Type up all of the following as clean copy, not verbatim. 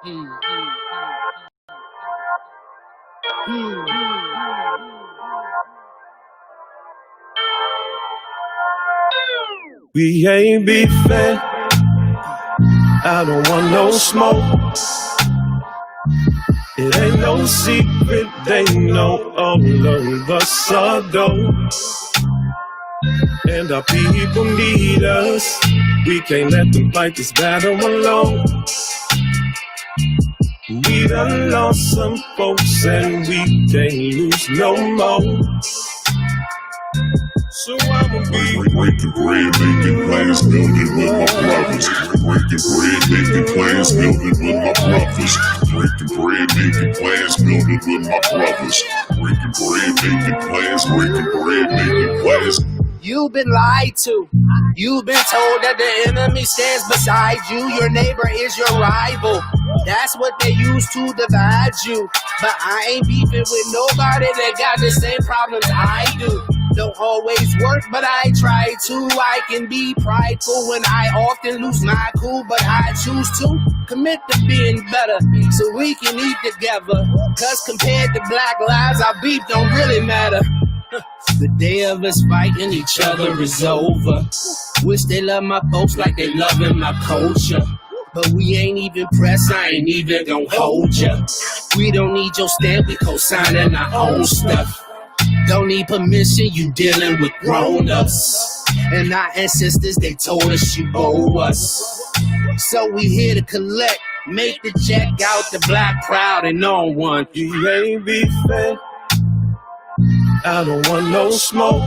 We ain't beefing, I don't want no smoke. It ain't no secret, they know all of us are dope. And our people need us, we can't let them fight this battle alone. We done lost some folks and we can't lose no more. So I'ma be breaking bread, making plans, building with my brothers. Breaking bread, making plans, building with my brothers. Breaking bread, making plans, building with my brothers. Breaking bread, making plans, breaking bread, making plans. You've been lied to. You've been told that the enemy stands beside you. Your neighbor is your rival. That's what they use to divide you. But I ain't beefing with nobody that got the same problems I do. Don't always work, but I try to. I can be prideful when I often lose my cool, but I choose to commit to being better so we can eat together. Cause compared to black lives, our beef don't really matter. The day of us fighting each other is over. Wish they love my folks like they loving my culture. But we ain't even pressed, I ain't even gon' hold ya. We don't need your stamp, we co-signing our own stuff. Don't need permission, you dealing with grown-ups. And our ancestors, they told us you owe us. So we here to collect, make the check out the black crowd and on one. We ain't beefing, I don't want no smoke.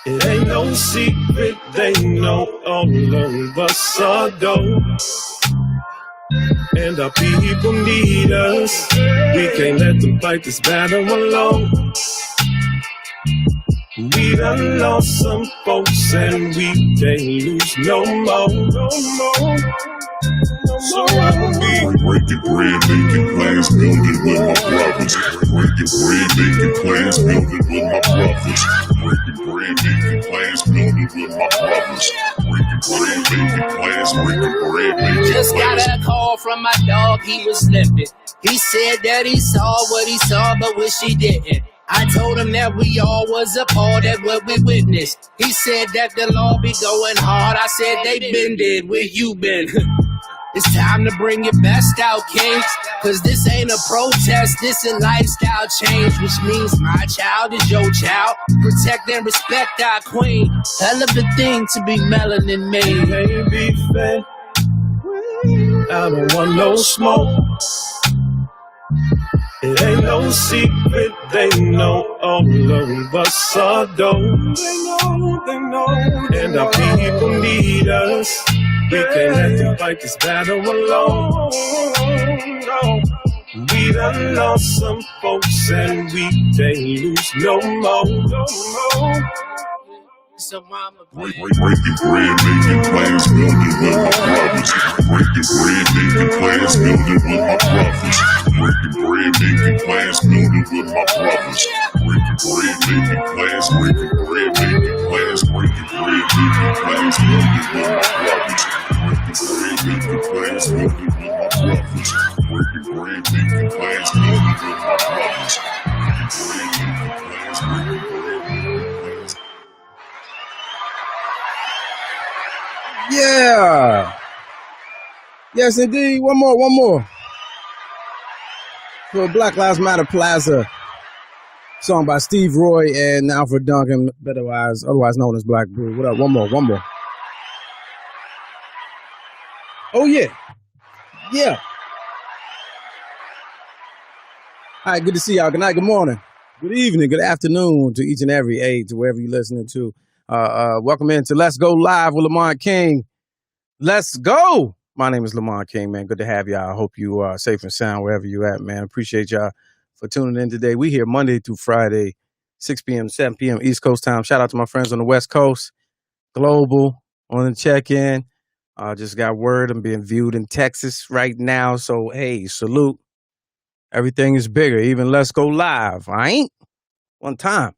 It ain't no secret, they know all of us are dope. And our people need us, we can't let them fight this battle alone. We done lost some folks and we can't lose no more. So I'ma be breaking bread, making plans, building with my brothers. Breaking bread, making plans, building with my brothers. Breaking bread, making plans, building with my brothers. Breaking bread, making plans, breaking bread, making plans. Just got a call from my dog, he was limping. He said that he saw what he saw, but wish he didn't. I told him that we all was appalled at what we witnessed. He said that the law be going hard. I said they been dead, where you been? It's time to bring your best out, kings. Cause this ain't a protest, this a lifestyle change. Which means my child is your child. Protect and respect our queen. Hell of a thing to be melanin made. Ain't beefing, I don't want no smoke. It ain't no secret, they know all of us are dope. They know, and our people need us. We can't let them fight this battle alone. We done lost some folks and we can't lose no more. So mama, breaking bread, making plans, building with my brothers. Breaking bread, making plans, building with my brothers. Breaking bread, making plans, building with my brothers. Breaking bread, making plans, breaking bread, making plans, breaking bread, making plans, building with my brothers. Breaking bread, making plans, building with my brothers. Breaking bread, making plans, building with my brothers. Breaking bread, making plans, breaking bread, making plans. Yeah. Yes, indeed. One more. For Black Lives Matter Plaza. Song by Steve Roy and Alfred Duncan, otherwise known as Black Blue. What up? One more. Oh, yeah. Yeah. All right, good to see y'all. Good night, good morning, good evening, good afternoon to each and every age, wherever you're listening to. Welcome into Let's Go Live with Lamont King. Let's go. My name is Lamont King, man. Good to have y'all. I hope you are safe and sound wherever you at, man. Appreciate y'all for tuning in today. We here Monday through Friday, 6 p.m. 7 p.m. East Coast time. Shout out to my friends on the West Coast. Global on the check-in. Just got word I'm being viewed in Texas right now. So, hey, salute. Everything is bigger. Even Let's Go Live. I ain't. One time.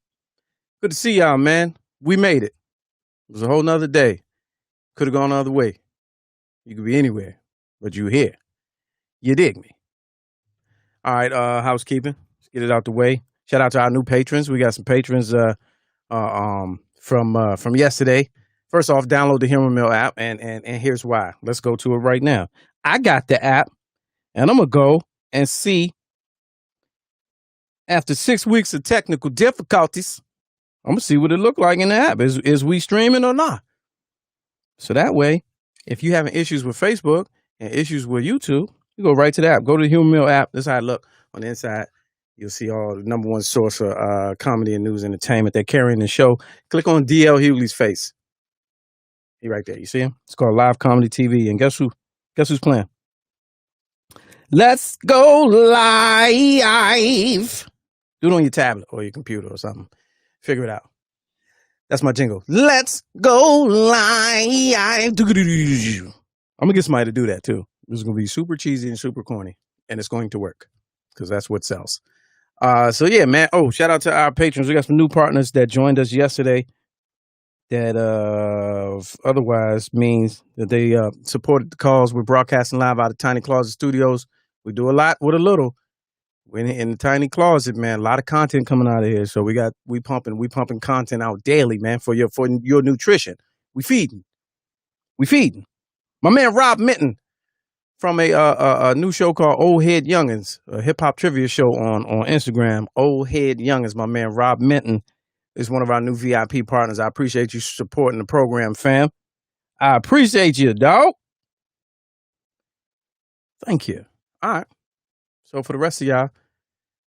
Good to see y'all, man. We made it. It was a whole nother day. Could have gone the other way. You could be anywhere. but you here. You dig me? All right, housekeeping. Let's get it out the way. Shout out to our new patrons. We got some patrons from yesterday. First off, download the Humor Mill app, and here's why. Let's go to it right now. I got the app, and I'm gonna go and see. After 6 weeks of technical difficulties, I'm gonna see what it looked like in the app. Is we streaming or not? So that way, if you having issues with Facebook and issues with YouTube, you go right to the app. Go to the Humor Mill app. This is how it look on the inside. You'll see all the number one source of comedy and news entertainment. They're carrying the show. Click on D.L. Hughley's face. He right there. You see him? It's called Live Comedy TV. And guess who? Guess who's playing? Let's go live. Do it on your tablet or your computer or something. Figure it out. That's my jingle. Let's go live. I'm gonna get somebody to do that too. This is gonna be super cheesy and super corny, and it's going to work because that's what sells. So yeah, man. Oh, shout out to our patrons. We got some new partners that joined us yesterday. That otherwise means that they supported the cause. We're broadcasting live out of Tiny Closet Studios. We do a lot with a little. We're in the tiny closet, man. A lot of content coming out of here. So we pumping content out daily, man, for your nutrition. We feeding. My man Rob Minton from a new show called Old Head Youngins, a hip hop trivia show on Instagram. Old Head Youngins. My man Rob Minton is one of our new VIP partners. I appreciate you supporting the program, fam. I appreciate you, dog. Thank you. All right. So for the rest of y'all,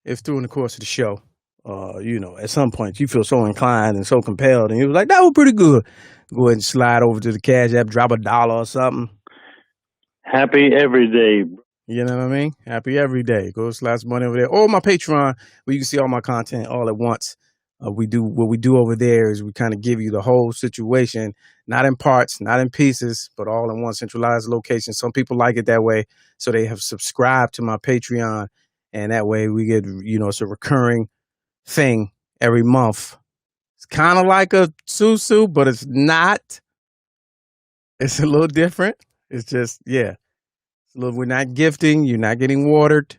if during the course of the show, at some point you feel so inclined and so compelled and you're like, that was pretty good, go ahead and slide over to the Cash App, drop $1 or something. Happy every day. You know what I mean? Happy every day. Go slide some money over there. Or my Patreon, where you can see all my content all at once. What we do over there is we kind of give you the whole situation, not in parts, not in pieces, but all in one centralized location. Some people like it that way, so they have subscribed to my Patreon, and that way we get, it's a recurring thing every month. It's kind of like a susu, but it's not. It's a little different. It's just, yeah. We're not gifting, you're not getting watered,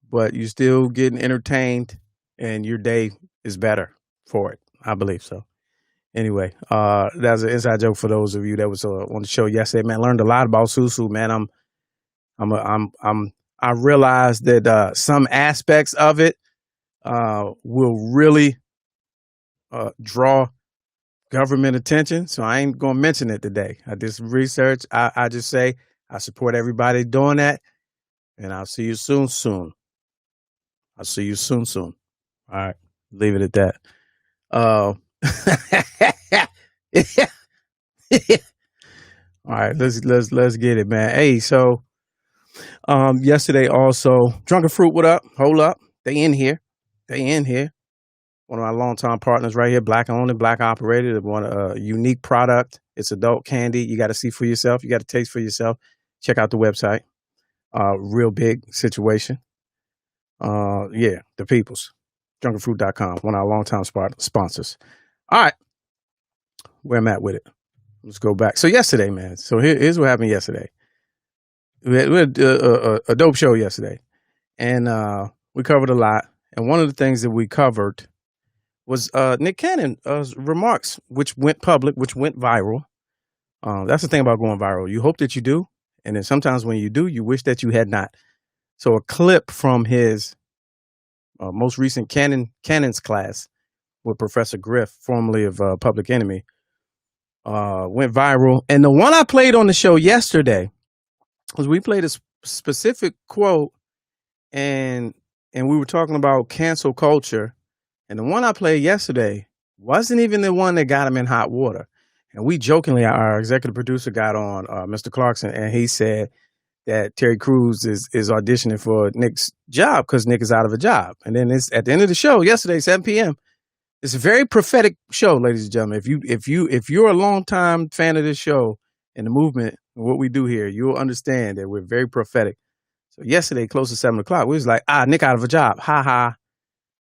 but you're still getting entertained, and your day is better for it. I believe so. Anyway, that's an inside joke for those of you that was on the show yesterday. Man, learned a lot about Susu. Man, I realized that some aspects of it will really draw government attention. So I ain't gonna mention it today. I did some research. I just say I support everybody doing that, and I'll see you soon. I'll see you soon. All right. Leave it at that. All right, let's get it, man. Hey, so yesterday also, Drunken Fruit, what up? Hold up. They in here. One of my longtime partners right here, black owned and black operated. They want a unique product. It's adult candy. You got to see for yourself. You got to taste for yourself. Check out the website. Real big situation. The peoples. DrunkenFruit.com, one of our longtime sponsors. All right. Where I'm at with it. Let's go back. So yesterday, man. So here's what happened yesterday. We had a dope show yesterday. And we covered a lot. And one of the things that we covered was Nick Cannon's remarks, which went public, which went viral. That's the thing about going viral. You hope that you do. And then sometimes when you do, you wish that you had not. So a clip from his most recent Cannon's class with Professor Griff, formerly of Public Enemy, went viral. And the one I played on the show yesterday was we played a specific quote, and we were talking about cancel culture. And the one I played yesterday wasn't even the one that got him in hot water. And we jokingly, our executive producer got on Mr. Clarkson, and he said that Terry Crews is auditioning for Nick's job because Nick is out of a job. And then it's at the end of the show yesterday, 7 p.m. It's a very prophetic show, ladies and gentlemen. If you're a longtime fan of this show and the movement and what we do here, you'll understand that we're very prophetic. So yesterday, close to 7 o'clock, we was like, Nick out of a job. Ha ha.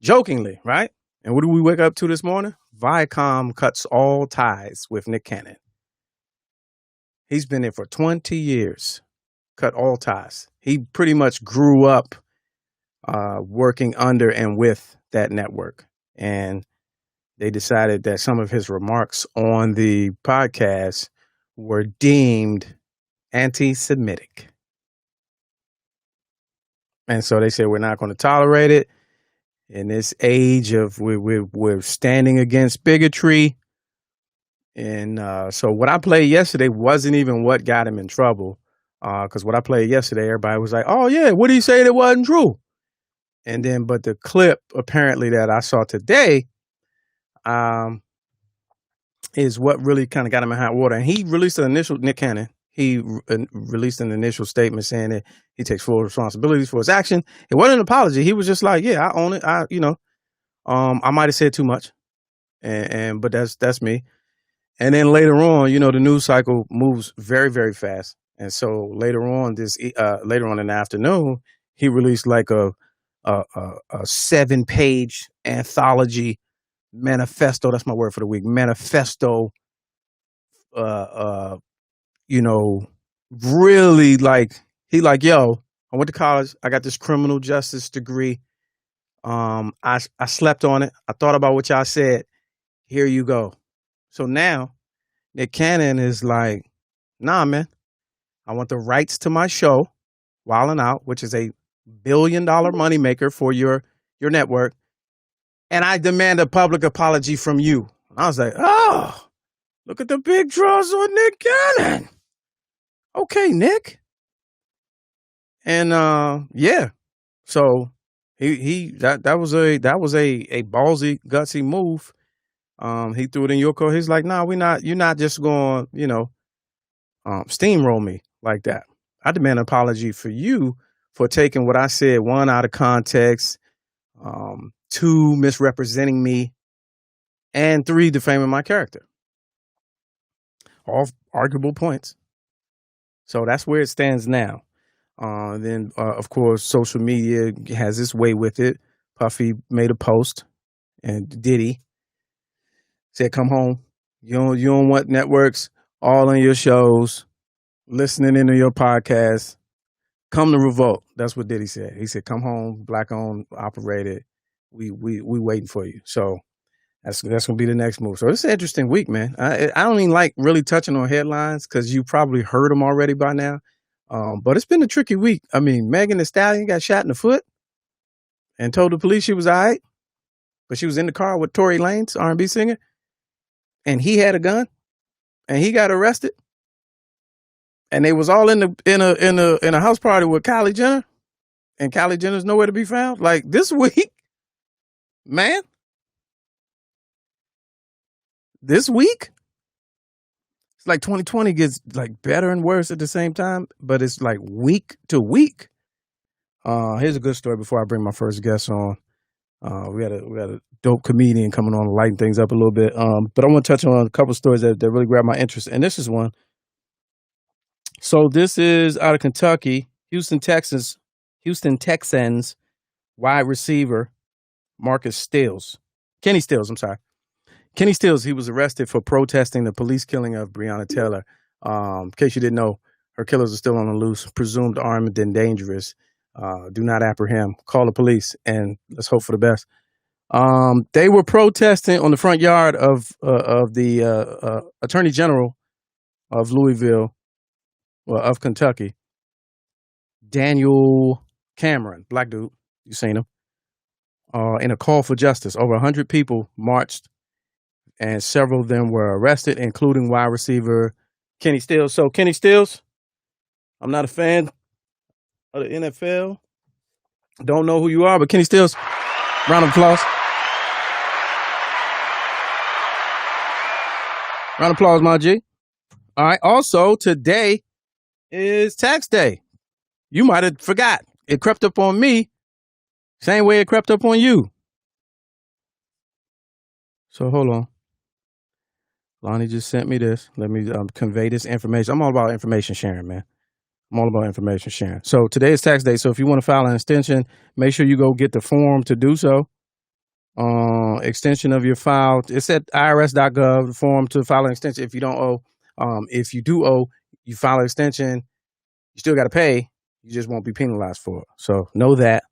Jokingly, right? And what do we wake up to this morning? Viacom cuts all ties with Nick Cannon. He's been there for 20 years. cut all ties. He pretty much grew up working under and with that network. And they decided that some of his remarks on the podcast were deemed anti-Semitic. And so they said, we're not going to tolerate it. In this age of we're standing against bigotry. And so what I played yesterday wasn't even what got him in trouble. Because what I played yesterday, everybody was like, oh, yeah, what did he say that wasn't true? And then, but the clip apparently that I saw today is what really kind of got him in hot water. And he released an initial, Nick Cannon, released an initial statement saying that he takes full responsibility for his action. It wasn't an apology. He was just like, yeah, I own it. I might have said too much. But that's me. And then later on, the news cycle moves very, very fast. And so later on in the afternoon, he released like a 7-page anthology manifesto. That's my word for the week. Manifesto. Really yo, I went to college. I got this criminal justice degree. I slept on it. I thought about what y'all said. Here you go. So now Nick Cannon is like, nah, man, I want the rights to my show, Wildin' Out, which is a $1 billion moneymaker for your network. And I demand a public apology from you. And I was like, oh, look at the big draws on Nick Cannon. Okay, Nick. And yeah. So that was a ballsy, gutsy move. He threw it in your court. He's like, nah, you're not just going, steamroll me like that. I demand an apology for you for taking what I said, 1, out of context, 2, misrepresenting me, and 3, defaming my character. All arguable points. So that's where it stands now. Then, of course, social media has its way with it. Puffy made a post, and Diddy said, come home. You don't want networks all on your shows, listening into your podcast. Come to revolt. That's what Diddy said. He said, come home, black-owned, operated. We waiting for you. So that's going to be the next move. So it's an interesting week, man. I don't even like really touching on headlines because you probably heard them already by now. But it's been a tricky week. I mean, Megan Thee Stallion got shot in the foot and told the police she was all right, but she was in the car with Tory Lanez, R&B singer, and he had a gun, and he got arrested. And they was all in a house party with Kylie Jenner, and Kylie Jenner's nowhere to be found. Like this week, man. This week, it's like 2020 gets like better and worse at the same time, but it's like week to week. Here's a good story before I bring my first guest on. We had a dope comedian coming on to lighten things up a little bit. But I want to touch on a couple of stories that really grabbed my interest, and this is one. So this is out of Kentucky, Houston, Texans wide receiver Kenny Stills. Kenny Stills, he was arrested for protesting the police killing of Breonna Taylor. In case you didn't know, her killers are still on the loose, presumed armed and dangerous. Do not apprehend. Call the police, and let's hope for the best. They were protesting on the front yard of the Attorney General of of Kentucky, Daniel Cameron, black dude, you seen him, in a call for justice. Over 100 people marched, and several of them were arrested, including wide receiver Kenny Stills. So Kenny Stills, I'm not a fan of the NFL. Don't know who you are, but Kenny Stills, round of applause. Round of applause, my G. All right. Also, today is tax day. You might have forgot. It crept up on me, same way it crept up on you. So hold on. Lonnie just sent me this. Let me convey this information. I'm all about information sharing, man. I'm all about information sharing. So today is tax day. So if you want to file an extension, make sure you go get the form to do so. Extension of your file. It's at irs.gov, the form to file an extension if you don't owe. If you do owe, you file an extension. You still got to pay. You just won't be penalized for it. So know that.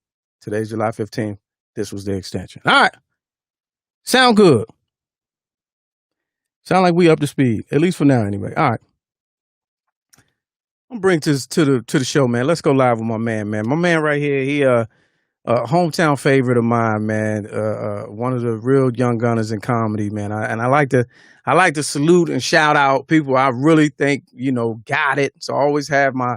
Today's July 15th. This was the extension. All right. Sound good. Sound like we up to speed, at least for now, anyway. All right. I'm gonna bring this to the show, man. Let's go live with my man, man. My man right here, he hometown favorite of mine, man. One of the real young gunners in comedy, man. I like to salute and shout out people I really think got it. So I always have my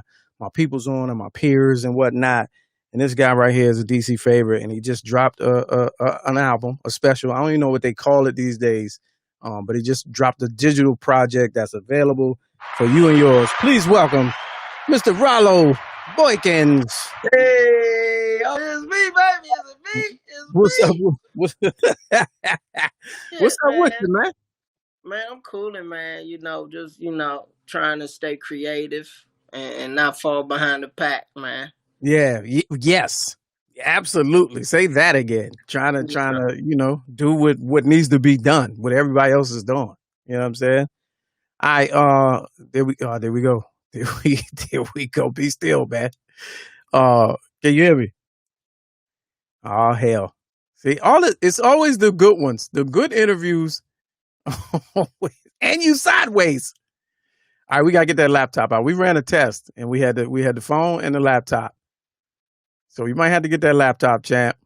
peoples on and my peers and whatnot. And this guy right here is a DC favorite, and he just dropped an album, a special. I don't even know what they call it these days, but he just dropped a digital project that's available for you and yours. Please welcome Mr. Rollo Boykins. Hey, oh, it's me, baby. It's me. It's What's me. up? What's up with you, man? Man, I'm cooling, man. Just trying to stay creative and not fall behind the pack, man. Yeah. Yes. Absolutely. Say that again. Trying to do what needs to be done, what everybody else is doing. You know what I'm saying? There we go. There we go. Be still, man. Can you hear me? Oh hell. See, it's always the good ones, the good interviews. And you sideways. All right, we gotta get that laptop out. We ran a test and we had the phone and the laptop. So you might have to get that laptop, champ.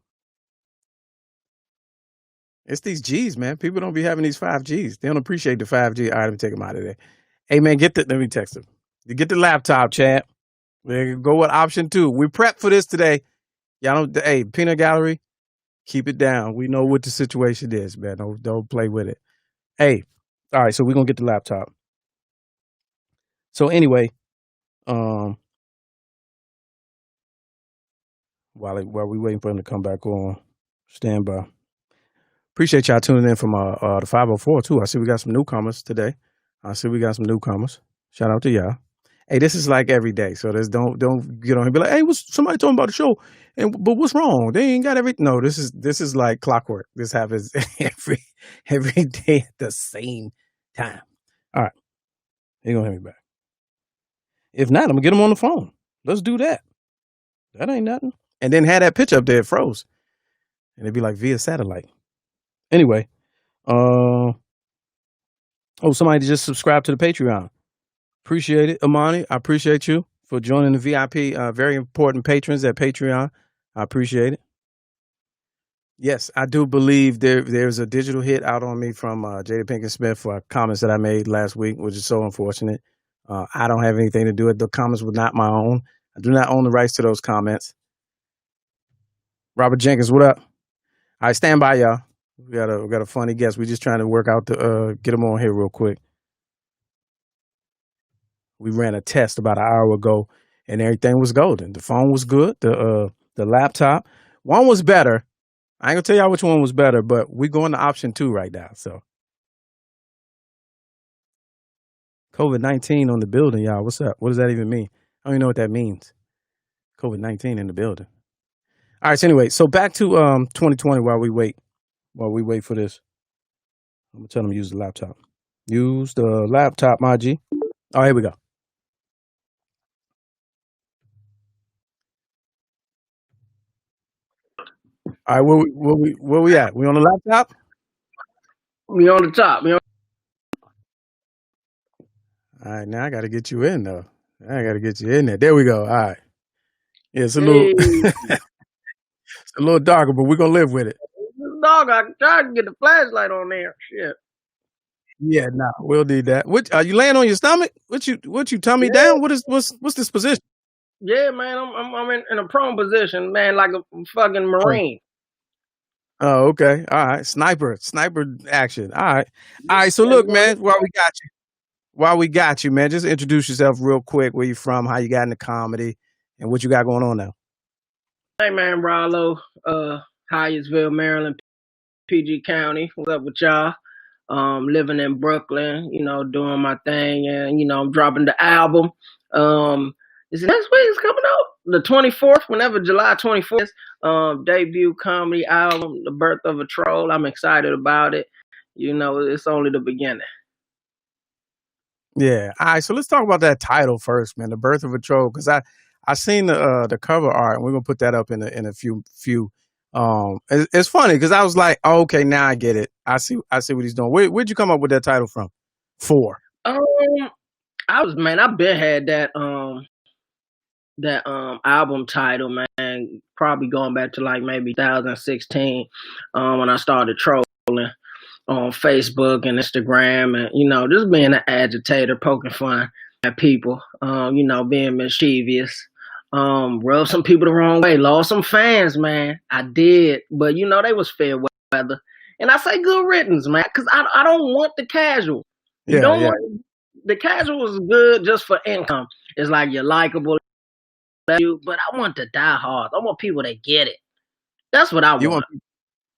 It's these G's, man. People don't be having these 5Gs. They don't appreciate the 5G. All right, let me take them out of there. Hey, man, let me text him. You get the laptop, champ. We go with option 2. We prepped for this today. Y'all don't, hey, Peanut Gallery, keep it down. We know what the situation is, man. Don't play with it. Hey, all right, so we're going to get the laptop. So anyway, while we waiting for him to come back on, stand by. Appreciate y'all tuning in from the 504 too. I see we got some newcomers today. Shout out to y'all. Hey, this is like every day, so don't get on and be like, hey, what's somebody talking about the show? But what's wrong? They ain't got everything. No, this is like clockwork. This happens every day at the same time. All right, he gonna hit me back. If not, I'm gonna get him on the phone. Let's do that. That ain't nothing. And then had that picture up there, it froze, and it'd be like via satellite. Anyway, somebody just subscribed to the Patreon. Appreciate it, Amani. I appreciate you for joining the VIP. Very important patrons at Patreon. I appreciate it. Yes, I do believe there's a digital hit out on me from Jada Pinkett Smith for comments that I made last week, which is so unfortunate. I don't have anything to do with it. The comments were not my own. I do not own the rights to those comments. Robert Jenkins, what up? All right, stand by, y'all. We got a funny guest. We're just trying to work out to get him on here real quick. We ran a test about an hour ago, and everything was golden. The phone was good. The laptop, one was better. I ain't gonna tell y'all which one was better, but we're going to option 2 right now. So, COVID-19 on the building, y'all. What's up? What does that even mean? I don't even know what that means. COVID-19 in the building. All right. So anyway, so back to 2020 while we wait for this. I'm gonna tell them to use the laptop. Use the laptop, my G. Oh, here we go. All right, where we at? We on the laptop? We on the top. All right, now I got to get you in though. I got to get you in there. There we go. All right. Yeah, it's a little darker, but we're gonna live with it. Dog, I tried to get the flashlight on there. Shit. Yeah, nah, we'll need that. What are you laying on your stomach? What you tummy down? What's this position? Yeah, man, I'm in a prone position, man, like a fucking Marine. Oh, okay. All right. Sniper action. All right. So look, man, while we got you, man, just introduce yourself real quick. Where you from? How you got into comedy, and what you got going on now? Hey, man, Rollo, Hyattsville, Maryland, PG County. What's up with y'all? Living in Brooklyn, doing my thing, and I'm dropping the album. Is it next week? It's coming out the 24th, whenever July 24th. Debut comedy album, The Birth of a Troll. I'm excited about it. It's only the beginning. Yeah. All right. So let's talk about that title first, man. The Birth of a Troll, because I seen the cover art, and we're gonna put that up in a few. It's funny because I was like, oh, okay, now I get it. I see what he's doing. Where'd you come up with that title from? For. Um, I've been had that album title, man, probably going back to like maybe 2016, when I started trolling on Facebook and Instagram, and just being an agitator, poking fun at people, being mischievous, rubbed some people the wrong way, lost some fans, man. I did, but they was fair weather, and I say good riddance, man, because I don't want the casual. You don't want the casual is good just for income. It's like you're likable, but I want the diehards. I want people that get it. That's what I want. You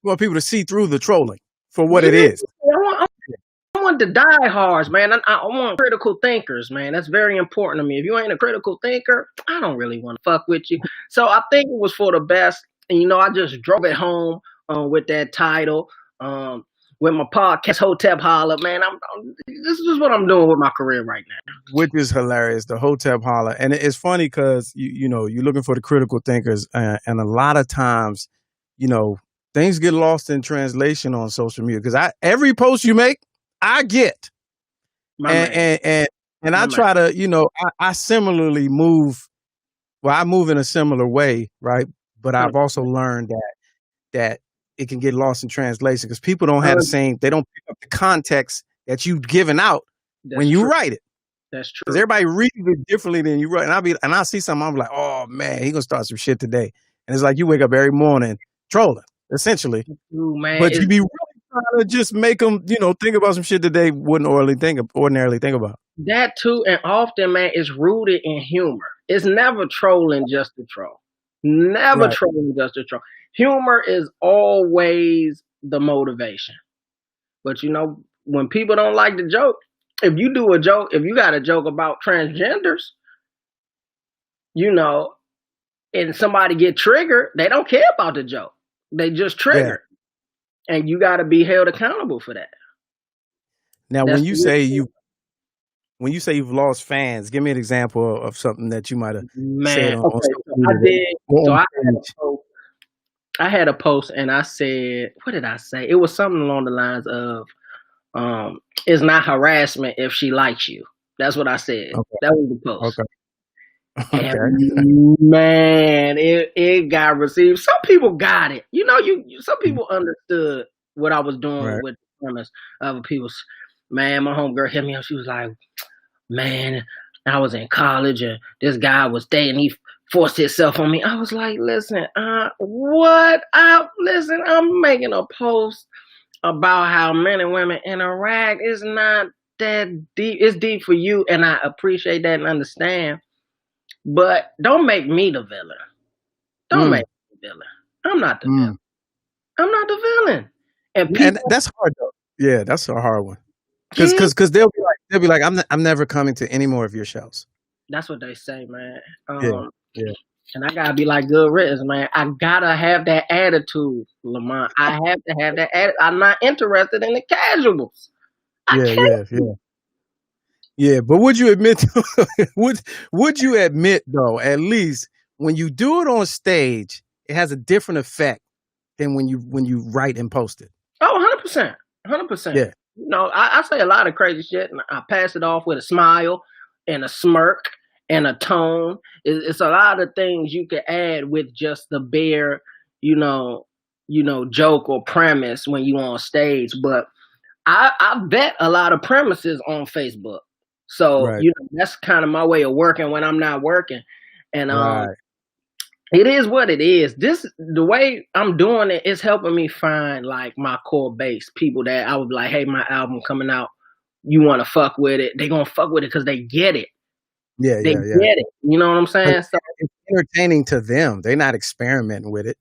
want people to see through the trolling for what Yeah, it is. I want the diehards, man. I want critical thinkers, man. That's very important to me. If you ain't a critical thinker, I don't really want to fuck with you. So I think it was for the best. And, I just drove it home with that title, with my podcast, Hotep Holla, man. This is what I'm doing with my career right now. Which is hilarious, the Hotep Holla. And it's funny because, you're looking for the critical thinkers. And a lot of times, things get lost in translation on social media. Because every post you make, I get. And I try to, I similarly move. Well, I move in a similar way, right? But I've also learned that it can get lost in translation because people don't have they don't pick up the context that you've given out when you write it. That's true. Because everybody reads it differently than you write. And I see something, I'm like, oh man, he gonna start some shit today. And it's like you wake up every morning trolling, essentially. Ooh, man, but you be really trying to just make them, think about some shit that they wouldn't ordinarily think about. That too, and often, man, it's rooted in humor. It's never trolling just to troll. Never trolling just to troll. Humor is always the motivation. But when people don't like the joke, if you do a joke, if you got a joke about transgenders, and somebody get triggered, they don't care about the joke. They just trigger. Yeah. And you got to be held accountable for that. Now, when you say you've lost fans, give me an example of something that you might have said on social media. I did. So I had a post and I said, what did I say? It was something along the lines of, it's not harassment if she likes you. That's what I said. Okay. That was the post. Okay. And man, it got received. Some people got it. Some people understood what I was doing with the premise. Other people's, man, my homegirl hit me up. She was like, man, I was in college and this guy was dating. He forced himself on me. I was like, listen, what? Listen, I'm making a post about how men and women interact. It's not that deep. It's deep for you, and I appreciate that and understand. But don't make me the villain. Don't make me the villain. I'm not the villain. I'm not the villain. And that's hard though. Yeah, that's a hard one. Because they'll be like, I'm never coming to any more of your shows. That's what they say, man. Yeah. And I gotta be like good riddance, man. I gotta have that attitude, Lamont. I have to have that attitude. I'm not interested in the casuals. Yeah, but would you admit would you admit though, at least when you do it on stage, it has a different effect than when you write and post it? Oh, 100%. 100%. Yeah. I say a lot of crazy shit and I pass it off with a smile and a smirk and a tone. It's a lot of things you can add with just the bare, joke or premise when you on stage. But I bet a lot of premises on Facebook. So, that's kind of my way of working when I'm not working. And it is what it is. The way I'm doing it is helping me find like my core base, people that I would be like, hey, my album coming out. You want to fuck with it. They going to fuck with it because they get it. Yeah, they get it. You know what I'm saying? So it's entertaining to them. They're not experimenting with it.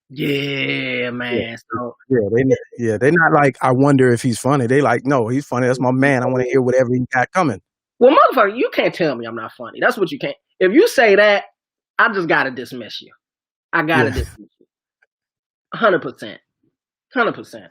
Yeah, man. So they're not like, I wonder if he's funny. They like, no, he's funny. That's my man. I want to hear whatever he got coming. Well, motherfucker, you can't tell me I'm not funny. That's what you can't. If you say that, I just gotta dismiss you. I gotta dismiss you. 100%. 100%.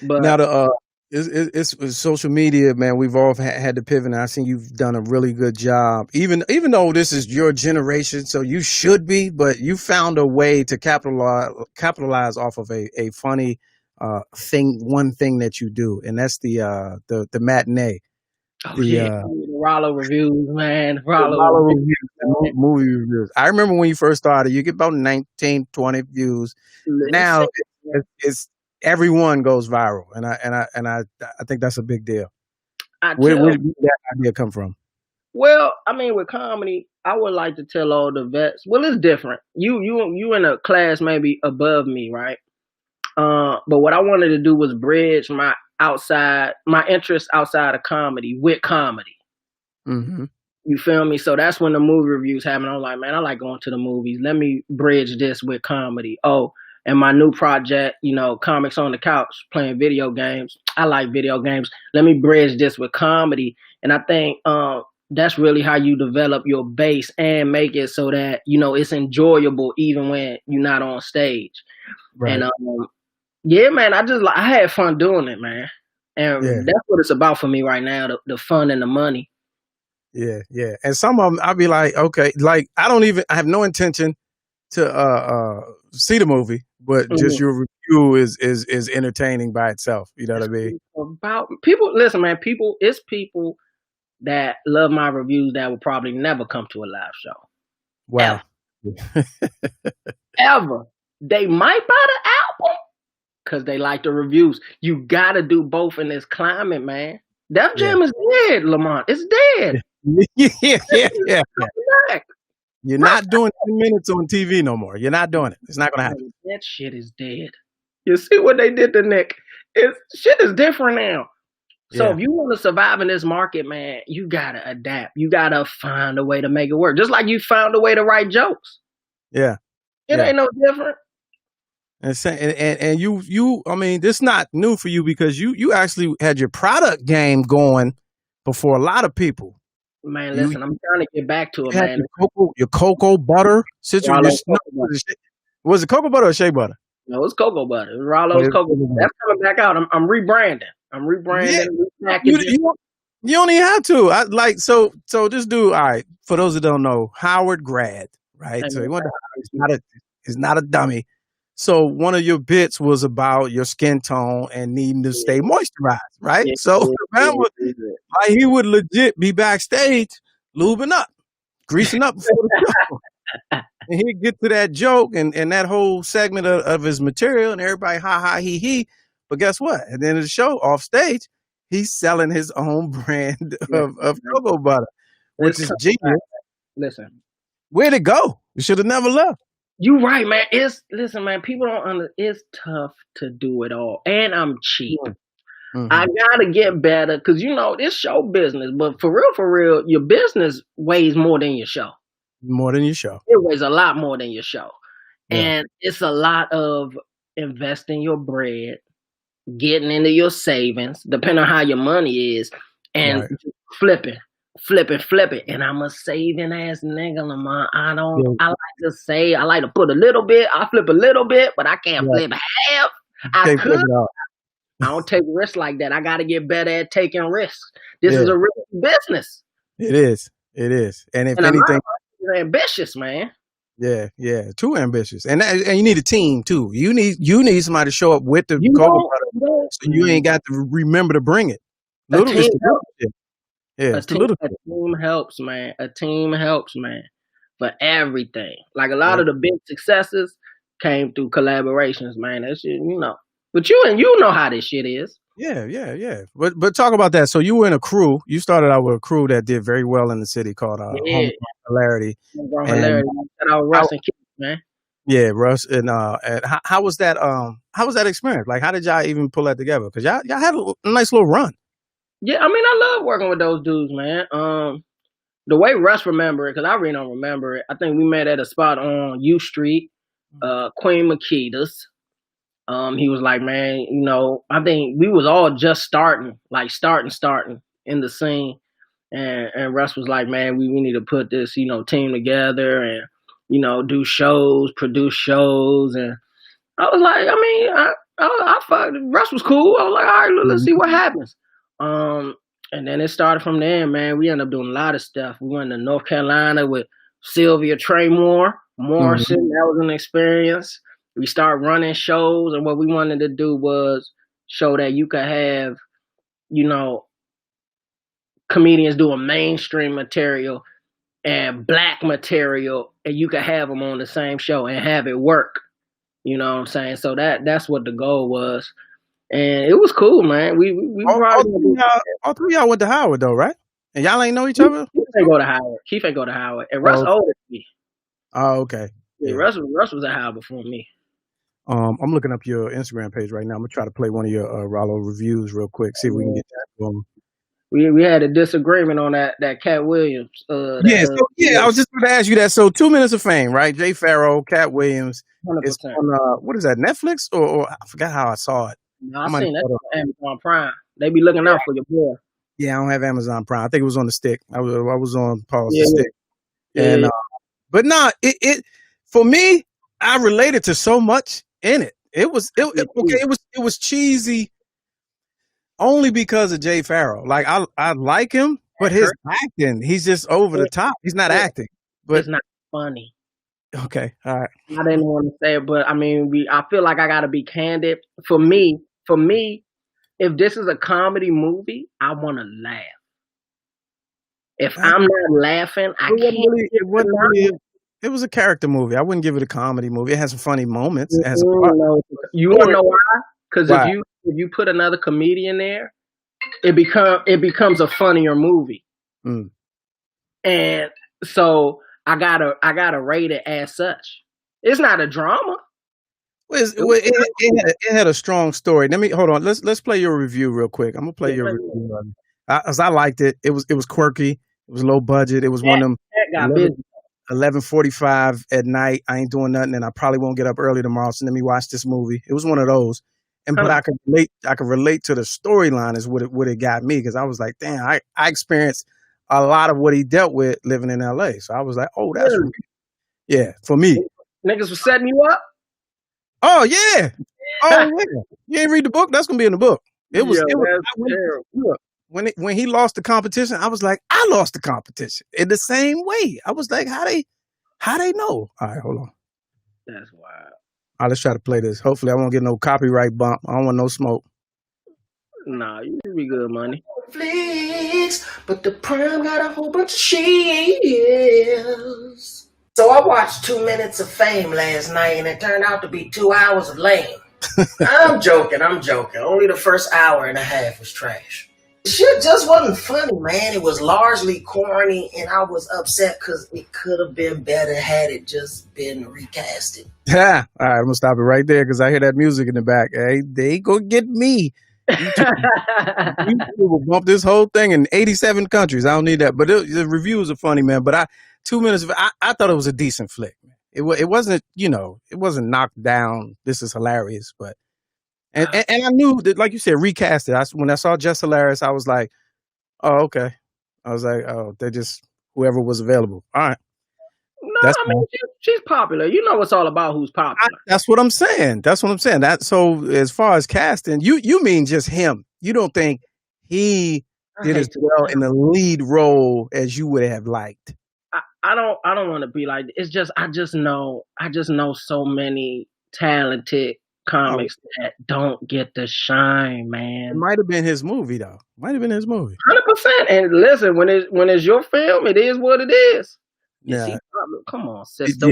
But now It's social media, man. We've all had to pivot. And I think you've done a really good job. Even though this is your generation, so you should be, but you found a way to capitalize off of a funny one thing that you do, and that's the matinee. Oh The yeah, the Rollo reviews, man. Rollo Follow reviews. reviews, movie reviews. I remember when you first started, you get about 19, 20 views. Now Listen, it's everyone goes viral, and I think that's a big deal. I Where tell. did that idea come from? Well, I mean, with comedy, I would like to tell all the vets. Well, it's different. You in a class maybe above me, right? But what I wanted to do was bridge my interest outside of comedy with comedy. Mm-hmm. You feel me? So that's when the movie reviews happen. I'm like, man, I like going to the movies. Let me bridge this with comedy. Oh, and my new project, comics on the couch, playing video games. I like video games. Let me bridge this with comedy. And I think that's really how you develop your base and make it so that, it's enjoyable even when you're not on stage. Right. And yeah, man, I had fun doing it, man. And Yeah. that's what it's about for me right now, the fun and the money. Yeah, yeah. And some of them, I'll be like, okay, like I have no intention to see the movie, but just your review is entertaining by itself. You know what I mean? About people, listen, man. It's people that love my reviews that will probably never come to a live show. Wow. Ever. They might buy the album because they like the reviews. You gotta do both in this climate, man. Def Jam is dead, Lamont. It's dead. yeah. You're not doing 10 minutes on TV no more. You're not doing it. It's not gonna happen. That shit is dead. You see what they did to Nick? Shit is different now. So if you want to survive in this market, man, you gotta adapt. You gotta find a way to make it work. Just like you found a way to write jokes. Yeah. It ain't no different. And you I mean, this is not new for you because you actually had your product game going before a lot of people. Man, listen, I'm trying to get back to it, man. Your cocoa butter situation. Was it cocoa butter or shea butter? No, it's cocoa butter. It's Rollo's cocoa butter. That's coming back out. I'm rebranding. You don't even have to. So this dude, all right, for those that don't know, Howard grad, right? So he went to Howard. He's not a dummy. So one of your bits was about your skin tone and needing to stay moisturized, right? Remember, like he would legit be backstage lubing up, greasing up before the show. And he'd get to that joke and that whole segment of his material and everybody ha he. But guess what? At the end of the show, off stage, he's selling his own brand of cocoa butter, which is genius. Listen, where'd it go? You should have never left. You right, man. Listen, man. People don't it's tough to do it all, and I'm cheap. Mm-hmm. I gotta get better because this show business. But for real, your business weighs more than your show. More than your show. It weighs a lot more than your show, and it's a lot of investing your bread, getting into your savings, depending on how your money is, and flipping. And I'm a saving ass nigga, Lamont. I like to save. I like to put a little bit. I flip a little bit, but I can't flip half. I could. I don't take risks like that. I got to get better at taking risks. This is a real business. It is. And if anything, you're ambitious, man. Yeah, too ambitious, and you need a team too. You need somebody to show up with the cocoa butter, so you ain't got to remember to bring it. A team helps, man. A team helps, man, for everything. Like a lot of the big successes came through collaborations, man. That shit, But you know how this shit is. Yeah. But talk about that. So you were in a crew. You started out with a crew that did very well in the city called Homegrown Hilarity. Shout out Russ and Keith, man. Yeah, Russ and how was that? How was that experience? Like, how did y'all even pull that together? Because y'all had a nice little run. Yeah, I mean, I love working with those dudes, man. The way Russ remember it, because I really don't remember it. I think we met at a spot on U Street, Queen Makita's. He was like, man, I think we was all just starting in the scene. And Russ was like, man, we need to put this, team together and, do shows, produce shows. And I was like, I mean, I thought Russ was cool. I was like, all right, let's see what happens. And then it started from there, man. We ended up doing a lot of stuff. We went to North Carolina with Sylvia Morrison. That was an experience. We started running shows, and what we wanted to do was show that you could have, comedians doing mainstream material and black material, and you could have them on the same show and have it work. You know what I'm saying? So that's what the goal was. And it was cool, man. We all three of y'all went to Howard though, right? And y'all ain't know each other? Keith ain't go to Howard. Keith ain't go to Howard. And Russ older than me. Oh, okay. Yeah. Russ was at Howard before me. I'm looking up your Instagram page right now. I'm gonna try to play one of your Rollo reviews real quick. See if we can get that going. We had a disagreement on that Cat Williams. I was just going to ask you that. So 2 Minutes of Fame, right? Jay Farrow, Cat Williams. 100%. It's on what is that? Netflix or I forgot how I saw it. No, I seen that on Amazon Prime. They be looking out for your boy. Yeah, I don't have Amazon Prime. I think it was on the stick. I was on pause the stick. And but no, it for me, I related to so much in it. It was cheesy only because of Jay Farrow. Like I like him, but his acting, he's just over the top. He's not acting, but it's not funny. Okay, all right. I didn't want to say it, but I mean, I feel like I gotta be candid. For me, if this is a comedy movie, I want to laugh. If I'm not laughing, I can't. It was a character movie. I wouldn't give it a comedy movie. It has some funny moments. It has you want to know why? Because if you put another comedian there, it becomes a funnier movie. And so I gotta rate it as such. It's not a drama. It had a strong story. Hold on. Let's play your review real quick. I'm gonna play your review. As I liked it. It was quirky. It was low budget. It was one of them 11:45 at night. I ain't doing nothing, and I probably won't get up early tomorrow. So let me watch this movie. It was one of those. But I could relate to the storyline is what it got me, because I was like, damn, I experienced a lot of what he dealt with living in LA. So I was like, oh, that's for me. Niggas was setting you up. Oh yeah. Oh yeah. You ain't read the book? That's gonna be in the book. When he lost the competition, I was like, I lost the competition in the same way. I was like, how they know? All right, hold on. That's wild. All right, let's try to play this. Hopefully I won't get no copyright bump. I don't want no smoke. Nah, you should be good money. But the prime got a whole bunch of shit. So I watched 2 Minutes of Fame last night, and it turned out to be 2 hours of lame. I'm joking. Only the first hour and a half was trash. The shit just wasn't funny, man. It was largely corny, and I was upset because it could have been better had it just been recasted. Yeah. All right, I'm going to stop it right there because I hear that music in the back. Hey, they go get me. YouTube will bump this whole thing in 87 countries. I don't need that. But the reviews are funny, man. But 2 minutes of I thought it was a decent flick. It wasn't, it wasn't knocked down. This is hilarious, but and I knew that, like you said, recast it. When I saw Just Hilarious, I was like, oh, okay. I was like, oh, they just whoever was available. All right. No, she's popular. You know, it's all about who's popular. That's what I'm saying. So as far as casting, you mean just him? You don't think he did as well in the lead role as you would have liked? I don't want to be like. It's just I just know so many talented comics that don't get the shine, man. It might have been his movie though. 100%. And listen, when it's your film, it is what it is. Yeah. Come on, sister.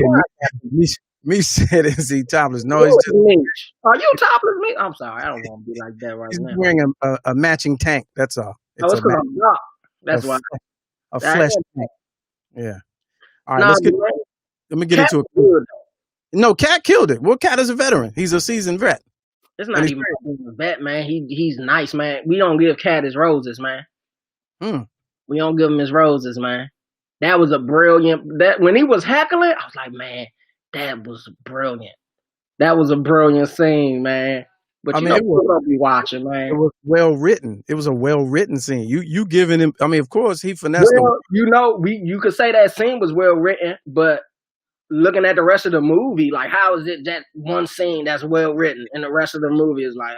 Me said, is he topless? No, he's just. Are you topless, me? I'm sorry, I don't want to be like that right now. He's wearing a matching tank. That's all. It's because I'm dark. That's why. A flesh tank. Yeah. All right, let me get into it. No, Cat killed it. Well, Cat is a veteran. He's a seasoned vet. It's not even a vet, man. He's nice, man. We don't give Cat his roses, man. We don't give him his roses, man. That was a brilliant. When he was heckling, I was like, man, that was brilliant. That was a brilliant scene, man. But we're gonna be watching, man. It was well written. It was a well written scene. You giving him? I mean, of course, he finessed him. You could say that scene was well written, but looking at the rest of the movie, like how is it that one scene that's well written and the rest of the movie is like,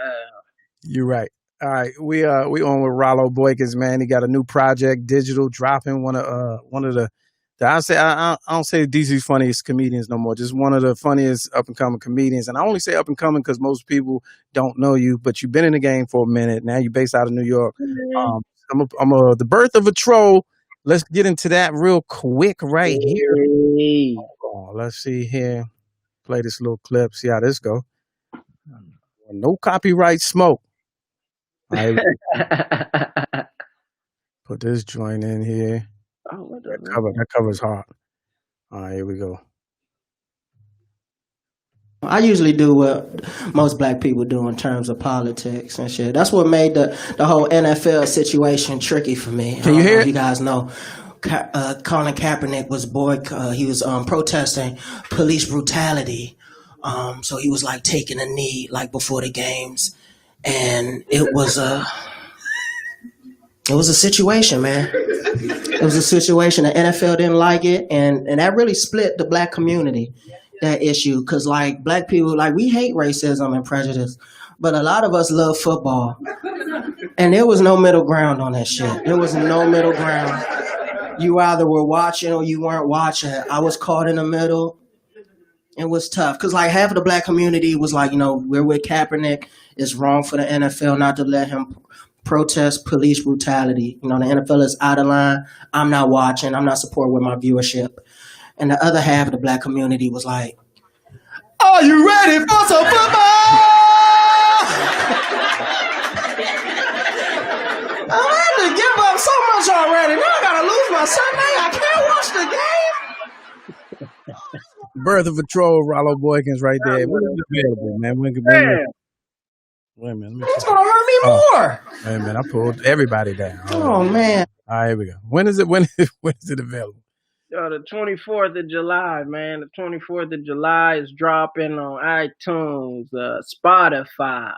You're right. All right, we on with Rollo Boykins, man. He got a new project, digital, dropping one of the I don't say DC's funniest comedians no more. Just one of the funniest up and coming comedians, and I only say up and coming because most people don't know you, but you've been in the game for a minute. Now you're based out of New York. The birth of a troll. Let's get into that real quick right here. hey. Let's see here. Play this little clip. See how this go. No copyright smoke. All right, put this joint in here. Oh, That covers hard. All right, here we go. I usually do what most black people do in terms of politics and shit. That's what made the whole NFL situation tricky for me. Can you hear it? You guys know Colin Kaepernick was he was protesting police brutality. So he was like taking a knee like before the games, and it was a situation, man. It was a situation. The NFL didn't like it, and that really split the black community. That issue, because like black people, like we hate racism and prejudice, but a lot of us love football, and there was no middle ground on that shit. There was no middle ground. You either were watching or you weren't watching. I was caught in the middle. It was tough because like half of the black community was like, we're with Kaepernick. It's wrong for the NFL not to let him protest police brutality. The NFL is out of line. I'm not watching. I'm not supporting with my viewership. And the other half of the black community was like, "Are you ready for some football?" I had to give up so much already. Now I gotta lose my Sunday. I can't watch the game. Birth of a Troll, Rollo Boykins right there. When is it available, man? Wait a minute. It's gonna hurt me more. Wait a minute, I pulled everybody down. Oh man. All right, here we go. When is it available? The 24th of July, man. The 24th of July is dropping on iTunes, Spotify,